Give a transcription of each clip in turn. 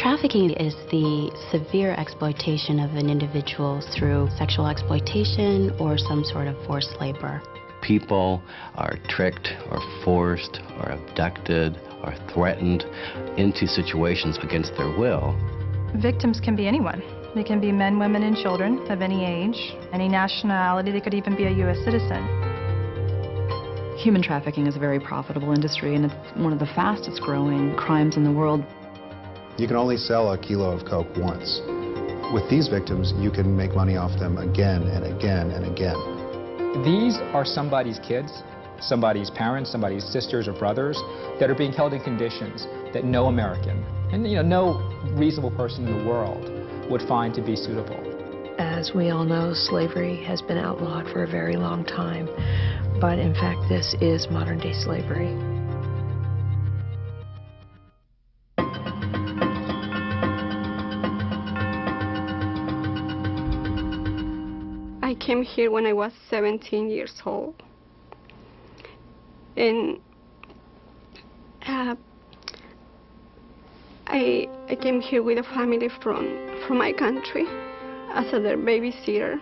Trafficking is the severe exploitation of an individual through sexual exploitation or some sort of forced labor. People are tricked or forced or abducted or threatened into situations against their will. Victims can be anyone. They can be men, women, and children of any age, any nationality. They could even be a U.S. citizen. Human trafficking is a very profitable industry, and it's one of the fastest growing crimes in the world. You can only sell a kilo of coke once. With these victims, you can make money off them again and again and again. These are somebody's kids, somebody's parents, somebody's sisters or brothers that are being held in conditions that no American and no reasonable person in the world would find to be suitable. As we all know, slavery has been outlawed for a very long time, but in fact this is modern-day slavery. I came here when I was 17 years old, and I came here with a family from my country as their babysitter.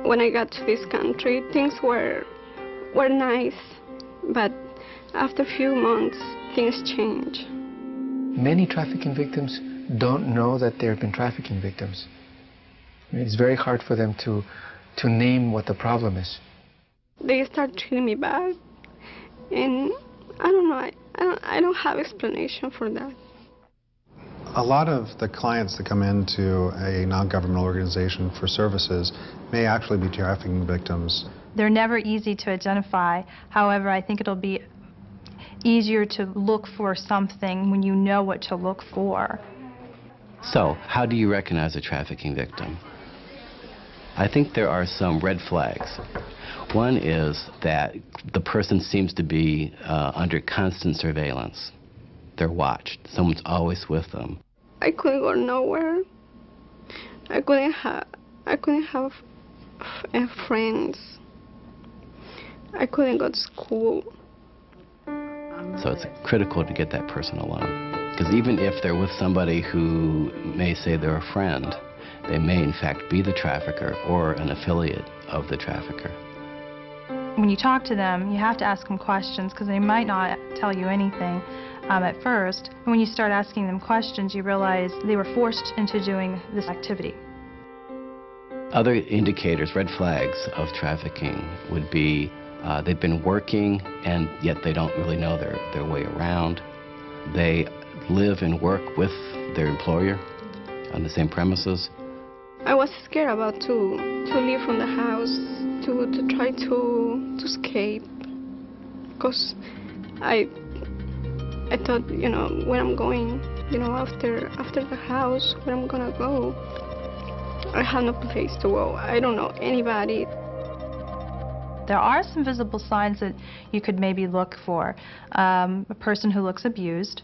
When I got to this country, things were nice, but after a few months, things change. Many trafficking victims don't know that they've been trafficking victims. It's very hard for them to name what the problem is. They start treating me bad, and I don't know, I don't have explanation for that. A lot of the clients that come into a non-governmental organization for services may actually be trafficking victims. They're never easy to identify. However, I think it'll be easier to look for something when you know what to look for. So, how do you recognize a trafficking victim? I think there are some red flags. One is that the person seems to be under constant surveillance. They're watched. Someone's always with them. I couldn't go nowhere. I couldn't have friends. I couldn't go to school. So it's critical to get that person alone. Because even if they're with somebody who may say they're a friend, they may in fact be the trafficker or an affiliate of the trafficker. When you talk to them, you have to ask them questions because they might not tell you anything at first. And when you start asking them questions, you realize they were forced into doing this activity. Other indicators, red flags of trafficking would be they've been working and yet they don't really know their way around. They live and work with their employer on the same premises. I was scared about to leave from the house, to try to escape, because I thought, where I'm going, after the house, where I'm gonna go. I have no place to go. I don't know anybody. There are some visible signs that you could maybe look for. A person who looks abused,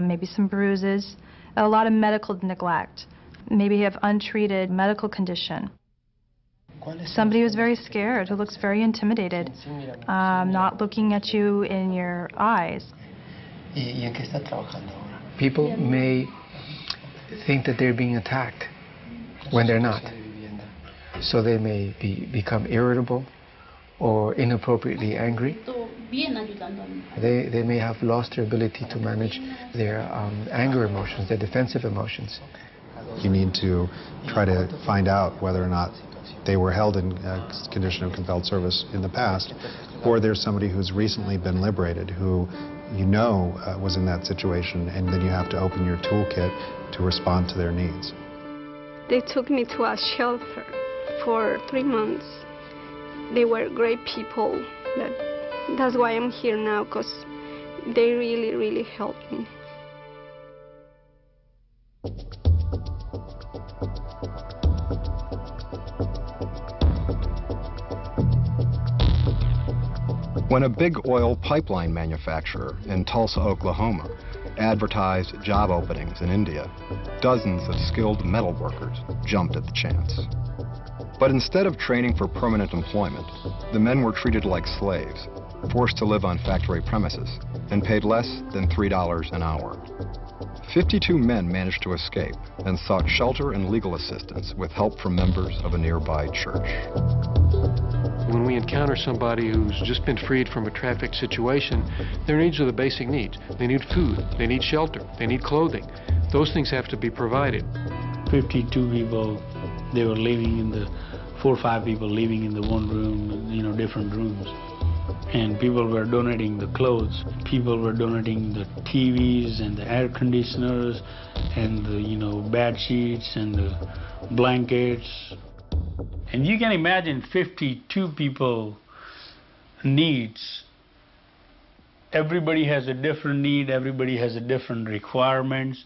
maybe some bruises, a lot of medical neglect, maybe you have untreated medical condition. Somebody who's very scared, who looks very intimidated, not looking at you in your eyes. People may think that they're being attacked when they're not. So they may become irritable or inappropriately angry. They may have lost their ability to manage their anger emotions, their defensive emotions. You need to try to find out whether or not they were held in a condition of compelled service in the past, or there's somebody who's recently been liberated who was in that situation, and then you have to open your toolkit to respond to their needs. They took me to a shelter for 3 months. They were great people. That's why I'm here now, because they really, really helped me. When a big oil pipeline manufacturer in Tulsa, Oklahoma, advertised job openings in India, dozens of skilled metal workers jumped at the chance. But instead of training for permanent employment, the men were treated like slaves, forced to live on factory premises, and paid less than $3 an hour. 52 men managed to escape and sought shelter and legal assistance with help from members of a nearby church. When we encounter somebody who's just been freed from a traffic situation, their needs are the basic needs. They need food, they need shelter, they need clothing. Those things have to be provided. 52 people, they were living in the, 4 or 5 people living in the one room, different rooms. And people were donating the clothes. People were donating the TVs and the air conditioners and the, bed sheets and the blankets. And you can imagine 52 people needs. Everybody has a different need. Everybody has a different requirements.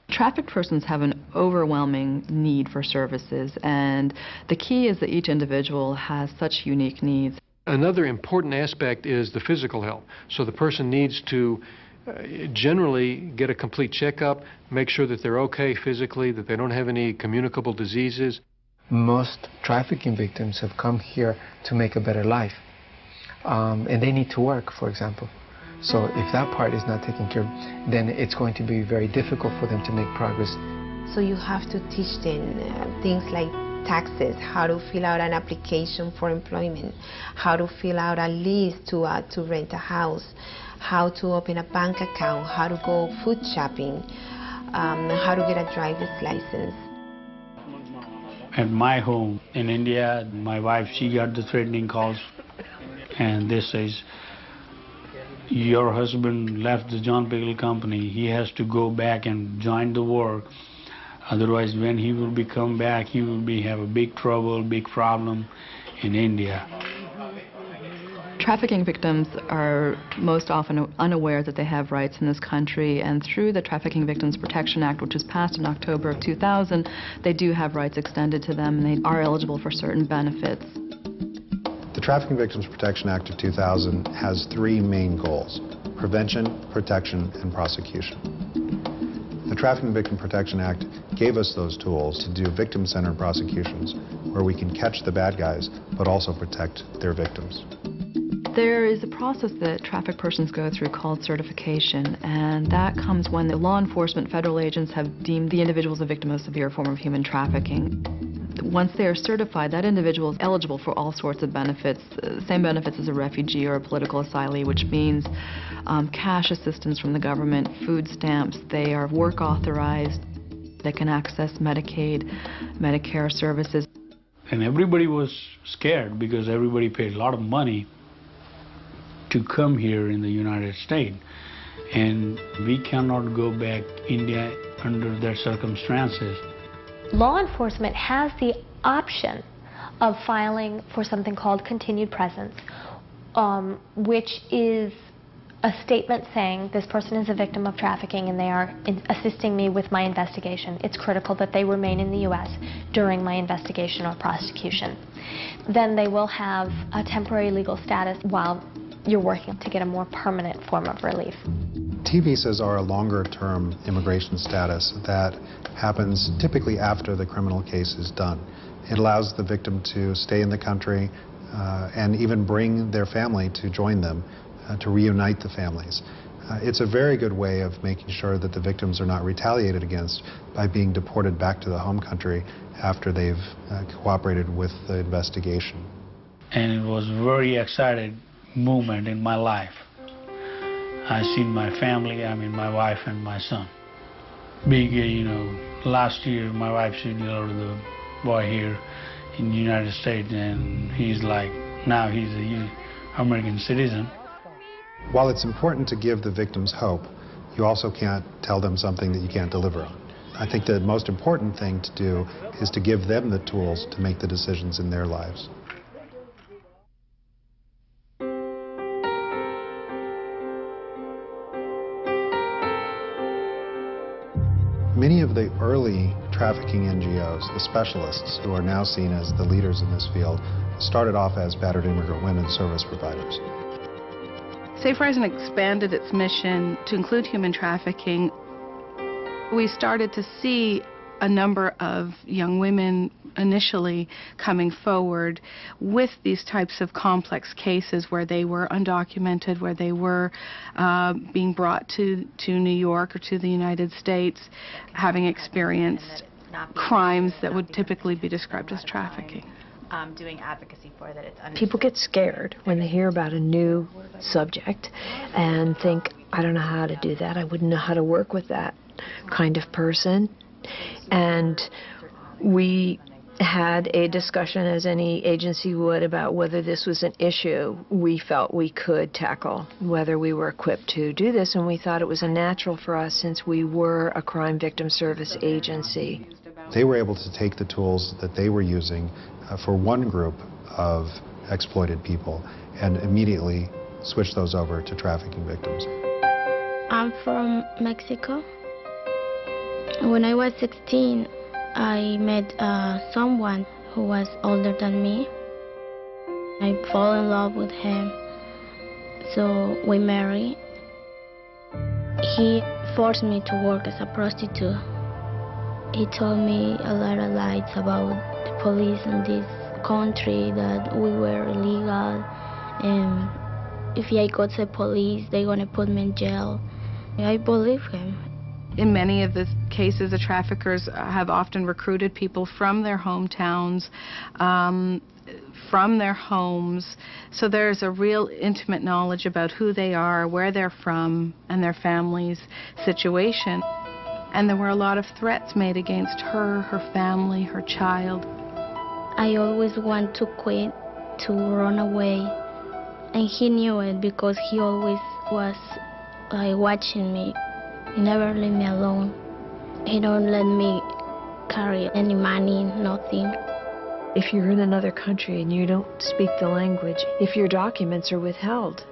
Trafficked persons have an overwhelming need for services, and the key is that each individual has such unique needs. Another important aspect is the physical health. So the person needs to generally get a complete checkup, make sure that they're okay physically, that they don't have any communicable diseases. Most trafficking victims have come here to make a better life, and they need to work, for example. So if that part is not taken care of, then it's going to be very difficult for them to make progress. So you have to teach them things like taxes, how to fill out an application for employment, how to fill out a lease to rent a house, how to open a bank account, how to go food shopping, how to get a driver's license. At my home in India, my wife, she got the threatening calls, and this says, your husband left the John Pickle company. He has to go back and join the work. Otherwise, when he will come back, he will have a big trouble, big problem in India. Trafficking victims are most often unaware that they have rights in this country, and through the Trafficking Victims Protection Act, which was passed in October of 2000, they do have rights extended to them, and they are eligible for certain benefits. The Trafficking Victims Protection Act of 2000 has 3 main goals: prevention, protection, and prosecution. The Trafficking Victim Protection Act gave us those tools to do victim-centered prosecutions where we can catch the bad guys but also protect their victims. There is a process that trafficked persons go through called certification, and that comes when the law enforcement federal agents have deemed the individual as a victim of a severe form of human trafficking. Once they are certified, that individual is eligible for all sorts of benefits, same benefits as a refugee or a political asylee, which means cash assistance from the government, food stamps, they are work authorized, they can access Medicaid, Medicare services. And everybody was scared because everybody paid a lot of money to come here in the United States. And we cannot go back to India under their circumstances. Law enforcement has the option of filing for something called continued presence, which is a statement saying this person is a victim of trafficking and they are assisting me with my investigation. It's critical that they remain in the U.S. during my investigation or prosecution. Then they will have a temporary legal status while you're working to get a more permanent form of relief. T visas are a longer-term immigration status that happens typically after the criminal case is done. It allows the victim to stay in the country and even bring their family to join them, to reunite the families. It's a very good way of making sure that the victims are not retaliated against by being deported back to the home country after they've cooperated with the investigation. And it was a very exciting moment in my life. I seen my family, my wife and my son. Big, last year my wife, she delivered the boy here in the United States, and he's like, now he's an American citizen. While it's important to give the victims hope, you also can't tell them something that you can't deliver on. I think the most important thing to do is to give them the tools to make the decisions in their lives. Many of the early trafficking NGOs, the specialists who are now seen as the leaders in this field, started off as battered immigrant women service providers. Safe Horizon expanded its mission to include human trafficking. We started to see a number of young women initially coming forward with these types of complex cases where they were undocumented, where they were being brought to New York or to the United States, having experienced crimes that would typically be described as trafficking. Doing advocacy for that. It's People get scared when they hear about a new subject and think, I don't know how to do that. I wouldn't know how to work with that kind of person. And we had a discussion, as any agency would, about whether this was an issue we felt we could tackle, whether we were equipped to do this, and we thought it was a natural for us since we were a crime victim service agency. They were able to take the tools that they were using for one group of exploited people and immediately switch those over to trafficking victims. I'm from Mexico. When I was 16, I met someone who was older than me. I fell in love with him, so we married. He forced me to work as a prostitute. He told me a lot of lies about the police in this country, that we were illegal, and if I go to the police, they're going to put me in jail. I believe him. In many of the cases, the traffickers have often recruited people from their hometowns, from their homes, so there's a real intimate knowledge about who they are, where they're from, and their family's situation. And there were a lot of threats made against her, her family, her child. I always want to quit, to run away, and he knew it because he always was watching me. He never let me alone. He don't let me carry any money, nothing. If you're in another country and you don't speak the language, if your documents are withheld,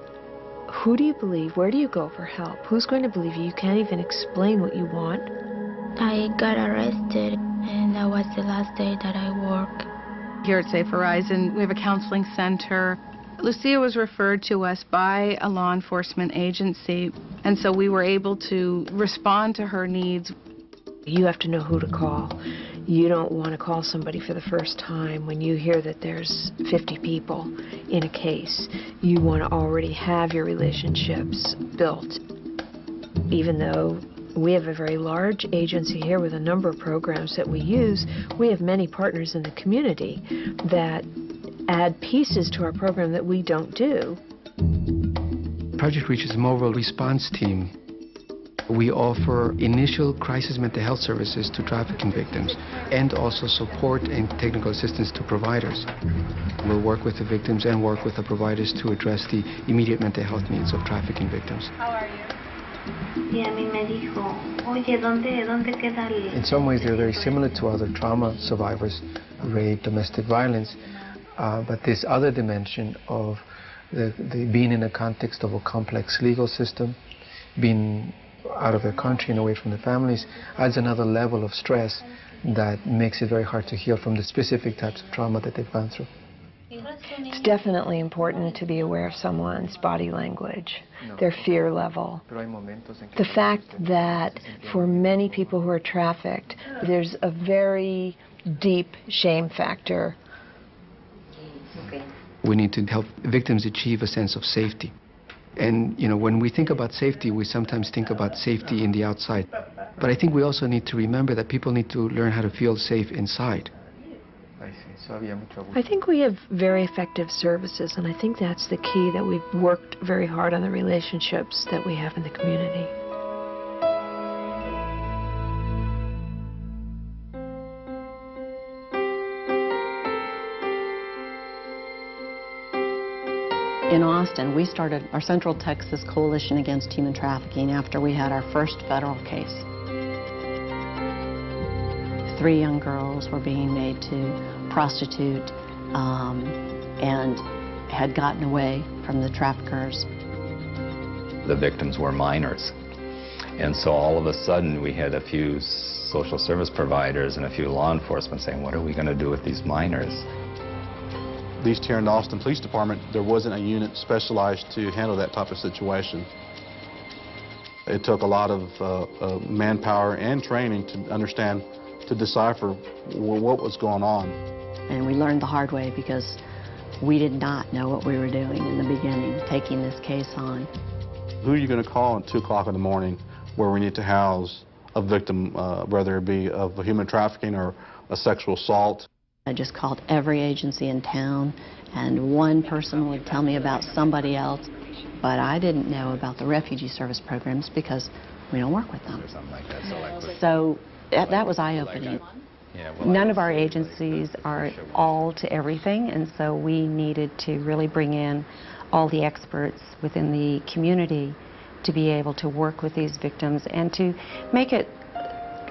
who do you believe? Where do you go for help? Who's going to believe you? You can't even explain what you want. I got arrested, and that was the last day that I worked. Here at Safe Horizon, we have a counseling center. Lucia was referred to us by a law enforcement agency, and so we were able to respond to her needs. You have to know who to call. You don't want to call somebody for the first time when you hear that there's 50 people in a case. You want to already have your relationships built. Even though we have a very large agency here with a number of programs that we use, we have many partners in the community that add pieces to our program that we don't do. Project Reach is a mobile response team. We offer initial crisis mental health services to trafficking victims and also support and technical assistance to providers. We'll work with the victims and work with the providers to address the immediate mental health needs of trafficking victims. How are you? In some ways, they're very similar to other trauma survivors, rape, domestic violence, but this other dimension of the being in the context of a complex legal system, being out of their country and away from their families, adds another level of stress that makes it very hard to heal from the specific types of trauma that they've gone through. It's definitely important to be aware of someone's body language, their fear level. The fact that for many people who are trafficked, there's a very deep shame factor. We need to help victims achieve a sense of safety. And, you know, when we think about safety, we sometimes think about safety in the outside. But I think we also need to remember that people need to learn how to feel safe inside. I think we have very effective services, and I think that's the key, that we've worked very hard on the relationships that we have in the community. In Austin, we started our Central Texas Coalition Against Human Trafficking after we had our first federal case. 3 young girls were being made to prostitute and had gotten away from the traffickers. The victims were minors. And so all of a sudden we had a few social service providers and a few law enforcement saying, what are we going to do with these minors? At least here in the Austin Police Department, there wasn't a unit specialized to handle that type of situation. It took a lot of manpower and training to understand to decipher what was going on. And we learned the hard way because we did not know what we were doing in the beginning, taking this case on. Who are you going to call at 2 o'clock in the morning where we need to house a victim, whether it be of human trafficking or a sexual assault? I just called every agency in town, and one person would tell me about somebody else, but I didn't know about the refugee service programs because we don't work with them. So that was eye-opening. None of our agencies are all to everything, and so we needed to really bring in all the experts within the community to be able to work with these victims and to make it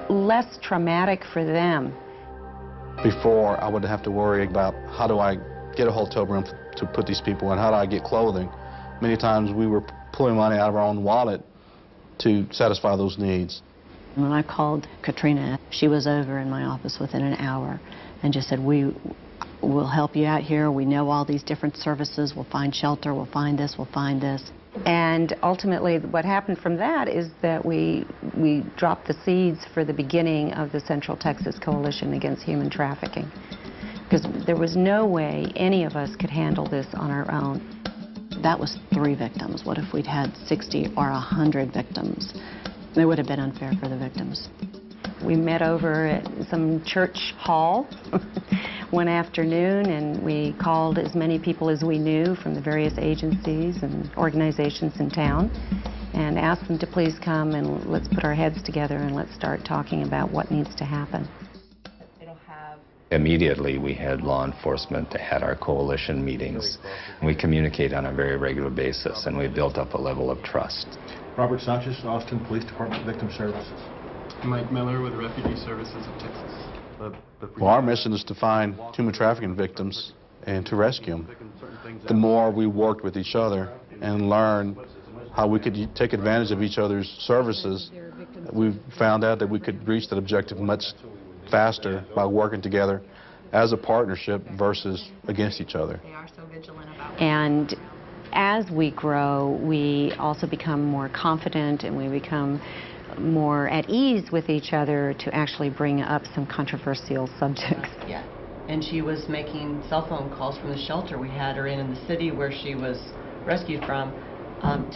less traumatic for them. Before, I would have to worry about how do I get a hotel room to put these people in, how do I get clothing. Many times we were pulling money out of our own wallet to satisfy those needs. When I called Katrina, she was over in my office within an hour and just said, we'll help you out here. We know all these different services. We'll find shelter. We'll find this. We'll find this. And ultimately, what happened from that is that we dropped the seeds for the beginning of the Central Texas Coalition Against Human Trafficking, because there was no way any of us could handle this on our own. That was 3 victims. What if we'd had 60 or 100 victims? It would have been unfair for the victims. We met over at some church hall one afternoon, and we called as many people as we knew from the various agencies and organizations in town and asked them to please come and let's put our heads together and let's start talking about what needs to happen. Immediately, we had law enforcement at our coalition meetings. We communicate on a very regular basis, and we built up a level of trust. Robert Sanchez, Austin Police Department Victim Services. Mike Miller with Refugee Services of Texas. Well, our mission is to find human trafficking victims and to rescue them. The more we worked with each other and learned how we could take advantage of each other's services, we found out that we could reach that objective much faster by working together as a partnership versus against each other. And as we grow, we also become more confident and we become more at ease with each other to actually bring up some controversial subjects. Yeah, and she was making cell phone calls from the shelter we had her in the city where she was rescued from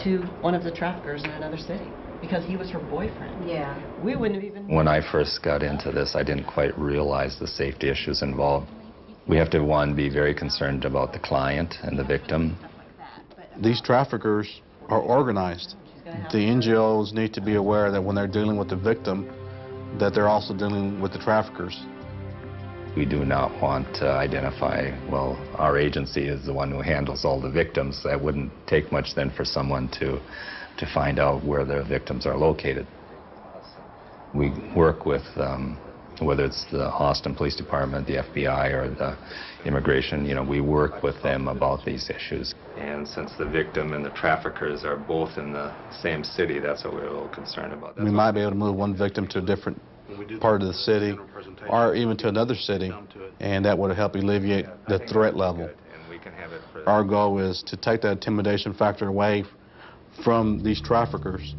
to one of the traffickers in another city because he was her boyfriend. Yeah. We wouldn't have even... When I first got into this, I didn't quite realize the safety issues involved. We have to, one, be very concerned about the client and the victim. These traffickers are organized. The NGOs need to be aware that when they're dealing with the victim, that they're also dealing with the traffickers. We do not want to identify, well, our agency is the one who handles all the victims. That wouldn't take much then for someone to find out where the victims are located. We work with, whether it's the Austin Police Department, the FBI, or the immigration, we work with them about these issues. And since the victim and the traffickers are both in the same city, that's what we're a little concerned about. We might be able to move one victim to a different part of the city or even to another city, and that would help alleviate the threat level. Our goal is to take that intimidation factor away from these traffickers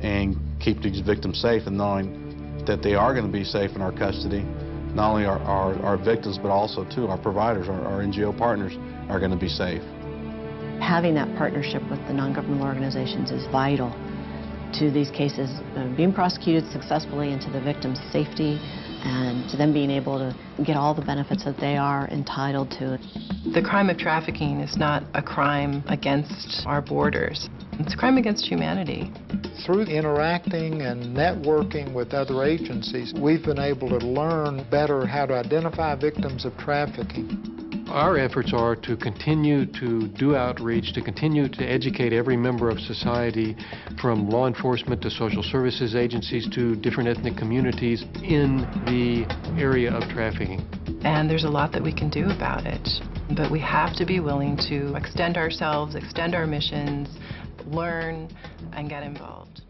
and keep these victims safe, and knowing that they are going to be safe in our custody. Not only our victims, but also, too, our providers, our NGO partners are going to be safe. Having that partnership with the non-governmental organizations is vital to these cases being prosecuted successfully and to the victim's safety and to them being able to get all the benefits that they are entitled to. The crime of trafficking is not a crime against our borders. It's a crime against humanity. Through interacting and networking with other agencies, we've been able to learn better how to identify victims of trafficking. Our efforts are to continue to do outreach, to continue to educate every member of society, from law enforcement to social services agencies to different ethnic communities in the area of trafficking. And there's a lot that we can do about it. But we have to be willing to extend ourselves, extend our missions, learn, and get involved.